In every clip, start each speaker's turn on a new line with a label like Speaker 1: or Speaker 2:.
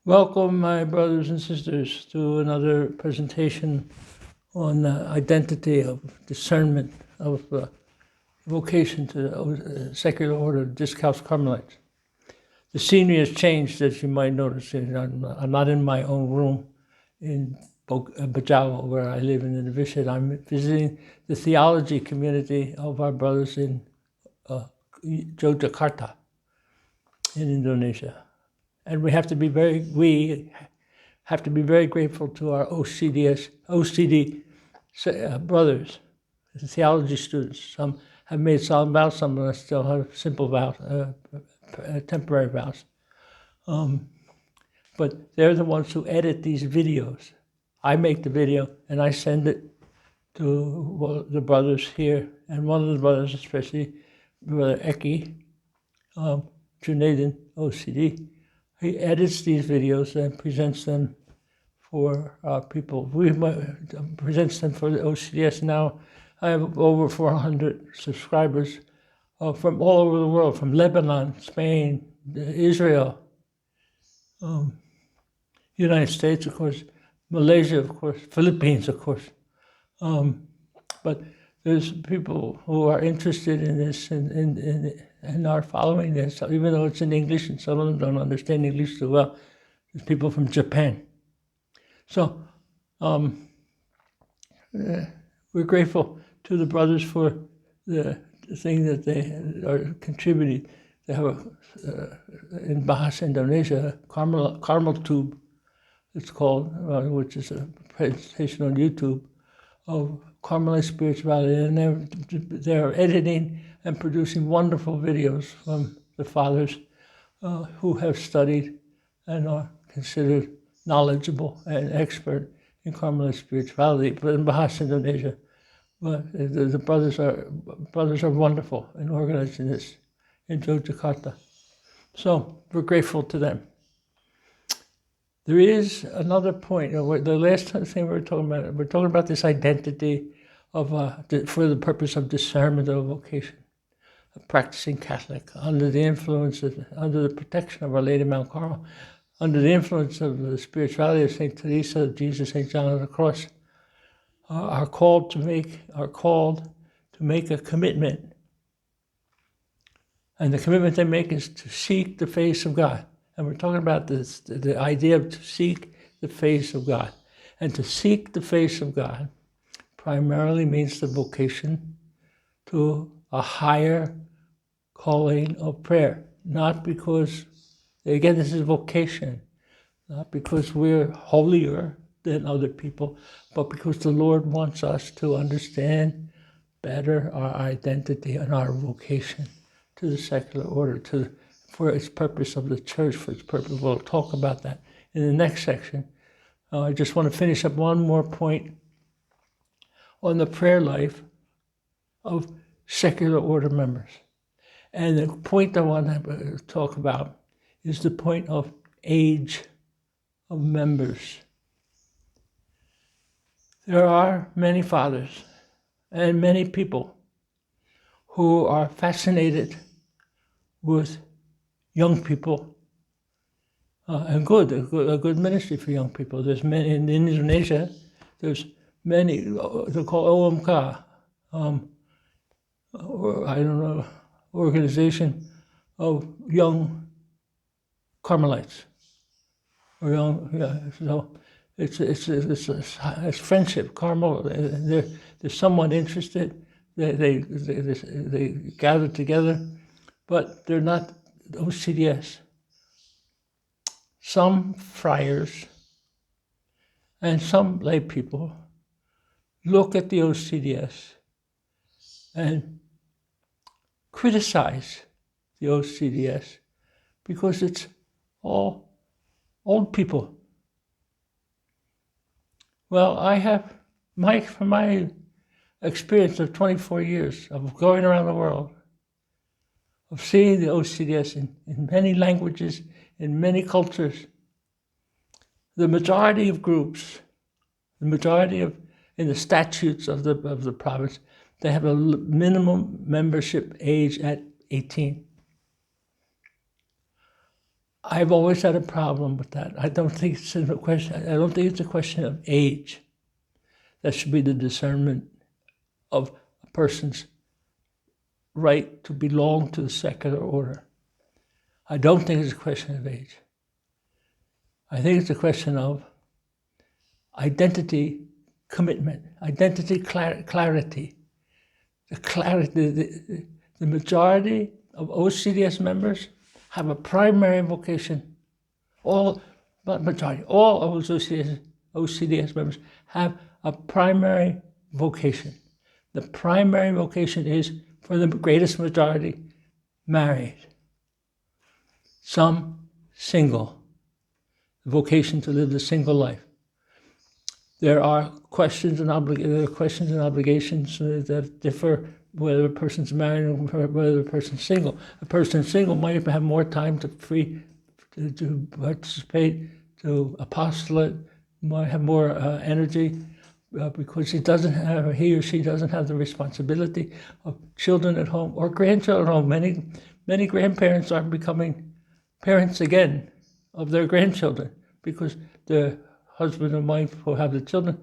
Speaker 1: Welcome, my brothers and sisters, to another presentation on identity of discernment of vocation to the secular order of Discalced Carmelites. The scenery has changed, as you might notice. I'm not in my own room in Bajawa, where I live in the Novitiate. I'm visiting the theology community of our brothers in Yogyakarta in Indonesia. And we have to be very grateful to our OCD brothers, the theology students. Some have made solemn vows, some of us still have simple vows, temporary vows. But they're the ones who edit these videos. I make the video and I send it to the brothers here, and one of the brothers, especially Brother Eki, Junaidin, OCD, he edits these videos and presents them for people. Presents them for the OCDS. Now I have over 400 subscribers from all over the world, from Lebanon, Spain, Israel, United States, of course, Malaysia, of course, Philippines, of course. But there's people who are interested in this and are following this, even though it's in English and some of them don't understand English too well. There's people from Japan. So we're grateful to the brothers for the thing that they are contributing. They have in Bahasa Indonesia, Carmel Tube, it's called, which is a presentation on YouTube of Carmelite spirituality, and they're editing and producing wonderful videos from the fathers who have studied and are considered knowledgeable and expert in Carmelite spirituality, but in Bahasa Indonesia. But the brothers are wonderful in organizing this in Yogyakarta. So we're grateful to them. There is another point. The last thing we're talking about this identity of for the purpose of discernment of vocation, a practicing Catholic under the influence under the protection of Our Lady of Mount Carmel, under the influence of the spirituality of Saint Teresa, Jesus, Saint John of the Cross, are called to make a commitment, and the commitment they make is to seek the face of God. And we're talking about this, the idea of to seek the face of God. And to seek the face of God primarily means the vocation to a higher calling of prayer. Not because, again, this is vocation, not because we're holier than other people, but because the Lord wants us to understand better our identity and our vocation to the secular order, for its purpose of the church, for its purpose. We'll talk about that in the next section. I just want to finish up one more point on the prayer life of secular order members. And the point I want to talk about is the point of age of members. There are many fathers and many people who are fascinated with young people, and a good ministry for young people. There's many in Indonesia. There's many. They're called OMK, or I don't know, organization of young Carmelites, or young. Yeah. So it's friendship. Carmel. They're somewhat interested. They gather together, but they're not OCDS. Some friars and some lay people look at the OCDS and criticize the OCDS because it's all old people. Well, I have from my experience of 24 years of going around the world, of seeing the OCDS in many languages, in many cultures, the majority of groups, in the statutes of the province, they have a minimum membership age at 18. I've always had a problem with that. I don't think it's a question. I don't think it's a question of age. That should be the discernment of a person's right to belong to the secular order. I don't think it's a question of age. I think it's a question of identity commitment, identity clarity. The majority of OCDS members have a primary vocation. All of OCDS members have a primary vocation. The primary vocation is, for the greatest majority, married. Some single. The vocation to live the single life. There are questions and obligations that differ whether a person's married or whether a person's single. A person single might have more time to participate, to apostolate, might have more energy because he or she doesn't have the responsibility of children at home or grandchildren at home. Many grandparents are becoming parents again of their grandchildren because the husband and wife who have the children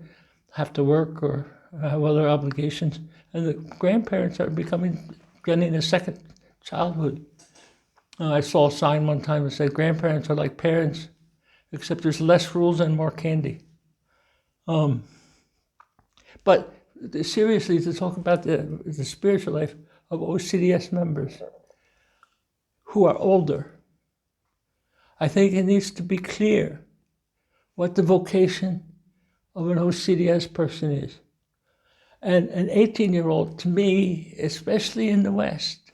Speaker 1: have to work or have other obligations, and the grandparents are getting a second childhood. I saw a sign one time that said grandparents are like parents, except there's less rules and more candy. But seriously, to talk about the spiritual life of OCDS members who are older, I think it needs to be clear what the vocation of an OCDS person is. And an 18-year-old, to me, especially in the West,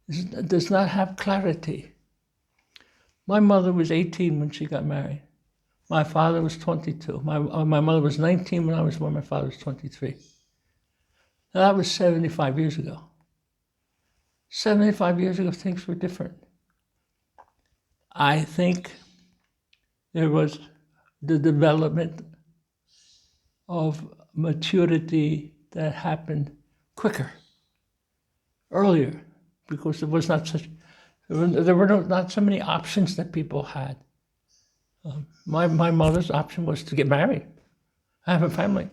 Speaker 1: does not have clarity. My mother was 18 when she got married. My father was 22. My mother was 19 when I was born. My father was 23. Now, that was 75 years ago. 75 years ago, things were different. I think there was the development of maturity that happened quicker, earlier, because there were not so many options that people had. My mother's option was to get married, have a family.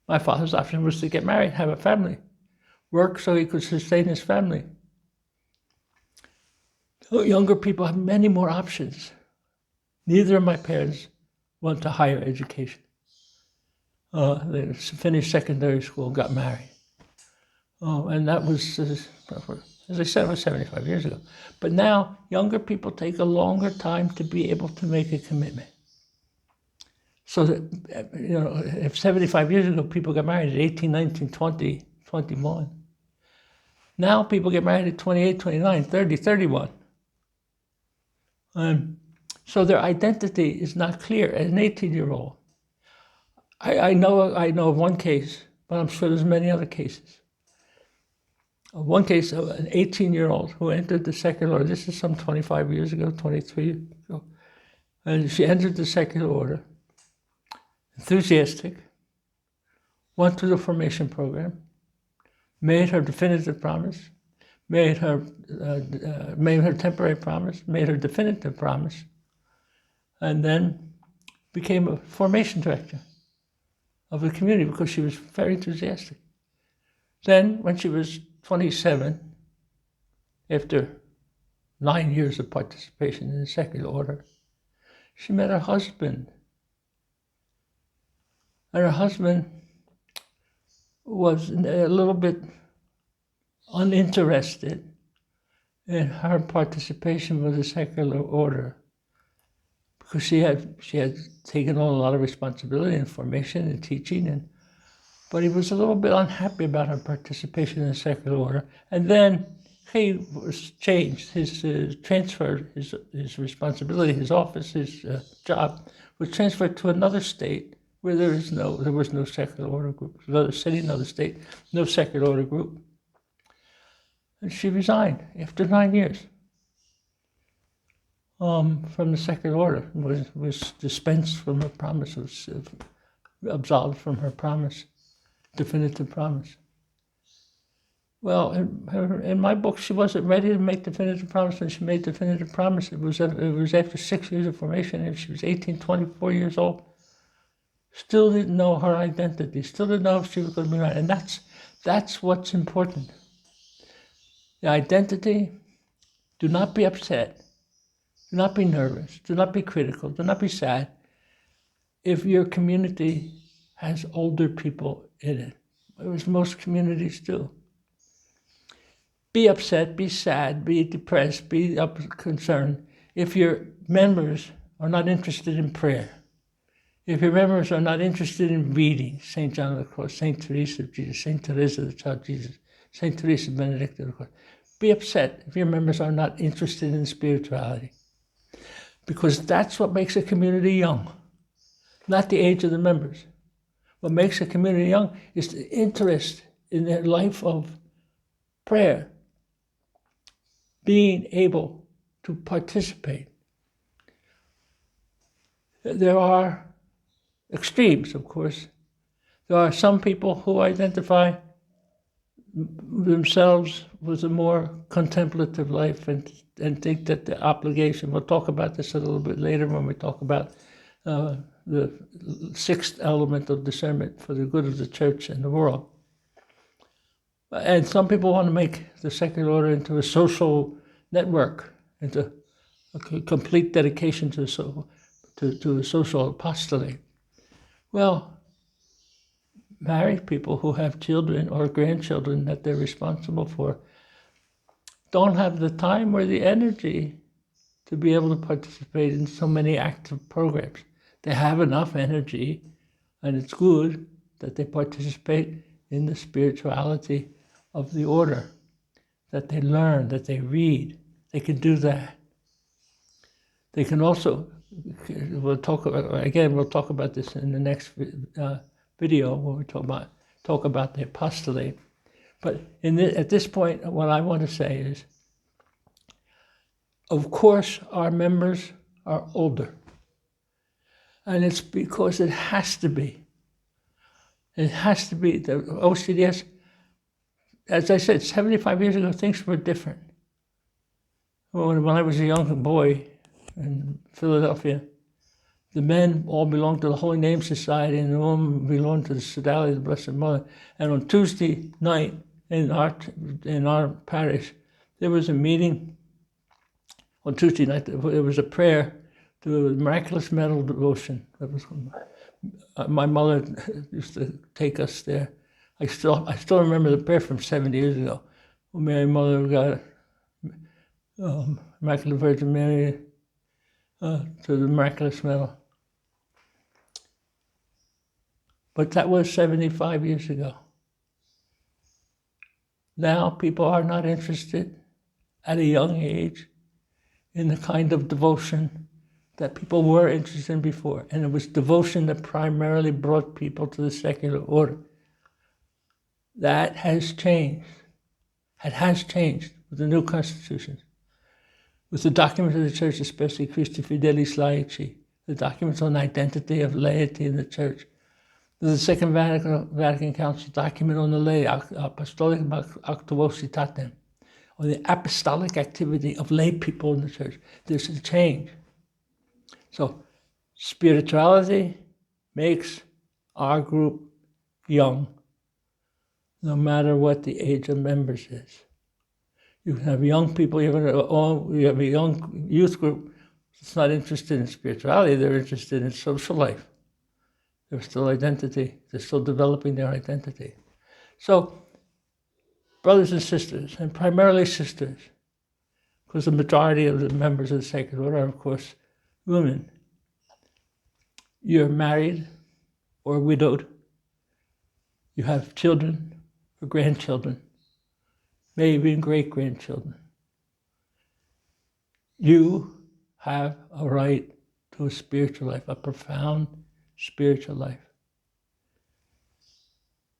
Speaker 1: My father's option was to get married, have a family, work so he could sustain his family. Younger people have many more options. Neither of my parents went to higher education. They finished secondary school, got married. And that was, as I said, it was 75 years ago. But now, younger people take a longer time to be able to make a commitment. So that, if 75 years ago people got married at 18, 19, 20, 21, now people get married at 28, 29, 30, 31. So their identity is not clear as an 18-year-old. I know of one case, but I'm sure there's many other cases. One case of an 18-year-old who entered the secular order. This is some 25 years ago, 23 years ago. And she entered the secular order, enthusiastic, went through the formation program, made her definitive promise, made her temporary promise, made her definitive promise, and then became a formation director of the community because she was very enthusiastic. Then, when she was 27, after 9 years of participation in the secular order, she met her husband. And her husband was a little bit uninterested in her participation with the secular order because she had taken on a lot of responsibility in formation and teaching, but he was a little bit unhappy about her participation in the secular order. And then he was changed. His transferred his responsibility, his office, his job was transferred to another state where there was no secular order group. Another city, another state, no secular order group. And she resigned after 9 years from the secular order. Was dispensed from her promise, was absolved from her promise, definitive promise. Well, in my book, she wasn't ready to make definitive promise when she made definitive promise. It was after 6 years of formation, and she was 18, 24 years old. Still didn't know her identity. Still didn't know if she was going to be married. And that's what's important. The identity. Do not be upset. Do not be nervous. Do not be critical. Do not be sad if your community has older people in it, as most communities do. Be upset, be sad, be depressed, be concerned if your members are not interested in prayer, if your members are not interested in reading St. John of the Cross, St. Teresa of Jesus, St. Teresa the Child Jesus, St. Teresa Benedict of the Cross. Be upset if your members are not interested in spirituality, because that's what makes a community young, not the age of the members. What makes a community young is the interest in their life of prayer, being able to participate. There are extremes, of course. There are some people who identify themselves with a more contemplative life and think that the obligation, we'll talk about this a little bit later when we talk about the sixth element of discernment for the good of the church and the world. And some people want to make the secular order into a social network, into a complete dedication to a social apostolate. Well, married people who have children or grandchildren that they're responsible for don't have the time or the energy to be able to participate in so many active programs. They have enough energy, and it's good that they participate in the spirituality of the order, that they learn, that they read. They can do that. They can also, we'll talk about this in the next video when we talk about the apostolate. But at this point, what I want to say is, of course, our members are older. And it's because it has to be. It has to be. The OCDS, as I said, 75 years ago, things were different. When I was a young boy in Philadelphia, the men all belonged to the Holy Name Society, and the women belonged to the Sodality of the Blessed Mother. And on Tuesday night in our parish, there was a meeting. On Tuesday night, there was a prayer to the miraculous medal devotion. That was my mother used to take us there. I still remember the prayer from 70 years ago. Oh, Mary, Mother of God, Immaculate Virgin Mary, to the miraculous medal. But that was 75 years ago. Now people are not interested at a young age in the kind of devotion that people were interested in before. And it was devotion that primarily brought people to the secular order. That has changed. It has changed with the new constitutions, with the documents of the church, especially Christi Fidelis Laici, the documents on identity of laity in the church. There's the Second Vatican Council document on the lay, Apostolic Actuositatem, or the apostolic activity of lay people in the church. There's a change. So spirituality makes our group young, no matter what the age of members is. You can have young people, you have a young youth group that's not interested in spirituality, they're interested in social life. They're still identity, they're still developing their identity. So, brothers and sisters, and primarily sisters, because the majority of the members of the Sacred Order are, of course, women. You're married or widowed. You have children or grandchildren, maybe even great-grandchildren. You have a right to a spiritual life, a profound spiritual life.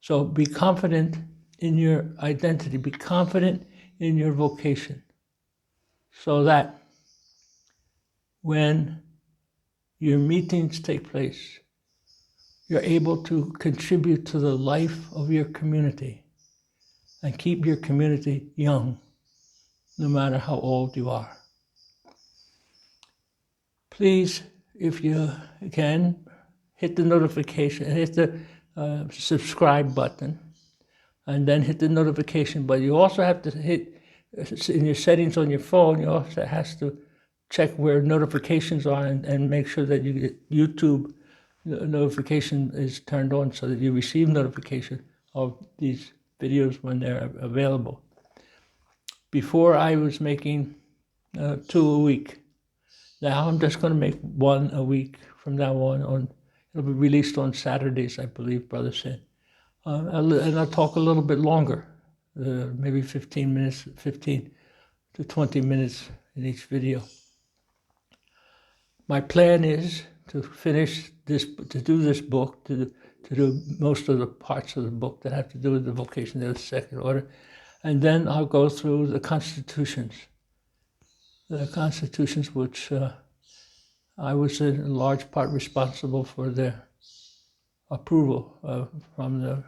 Speaker 1: So be confident in your identity, be confident in your vocation, so that when your meetings take place, you're able to contribute to the life of your community and keep your community young, no matter how old you are. Please, if you can, hit the notification, hit the subscribe button, and then hit the notification. But you also have to hit, in your settings on your phone, you also have to check where notifications are and make sure that you get YouTube notification is turned on so that you receive notification of these videos when they're available. Before I was making 2 a week. Now I'm just going to make 1 a week from now on. It'll be released on Saturdays, I believe, Brother said. And I'll talk a little bit longer, maybe 15 to 20 minutes in each video. My plan is to finish this, to do this book, to do most of the parts of the book that have to do with the vocation of the second order, and then I'll go through the constitutions. The constitutions which I was in large part responsible for their approval from the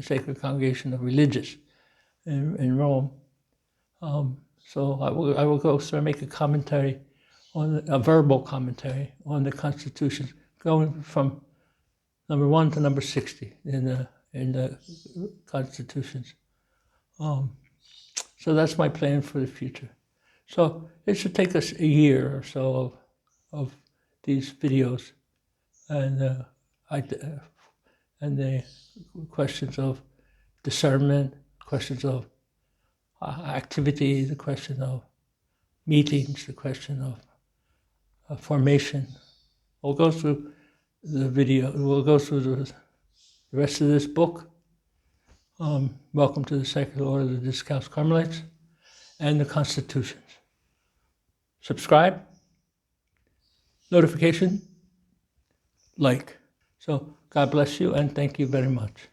Speaker 1: Sacred Congregation of Religious in Rome. So I will go through and make a commentary, a verbal commentary on the constitutions, going from number 1 to number 60 in the constitutions. So that's my plan for the future. So it should take us a year or so of these videos, and the questions of discernment, questions of activity, the question of meetings, the question of formation. We'll go through the video. We'll go through the rest of this book. Welcome to the Sacred Order of the Discalced Carmelites, and the constitutions. Subscribe, notification, like. So God bless you, and thank you very much.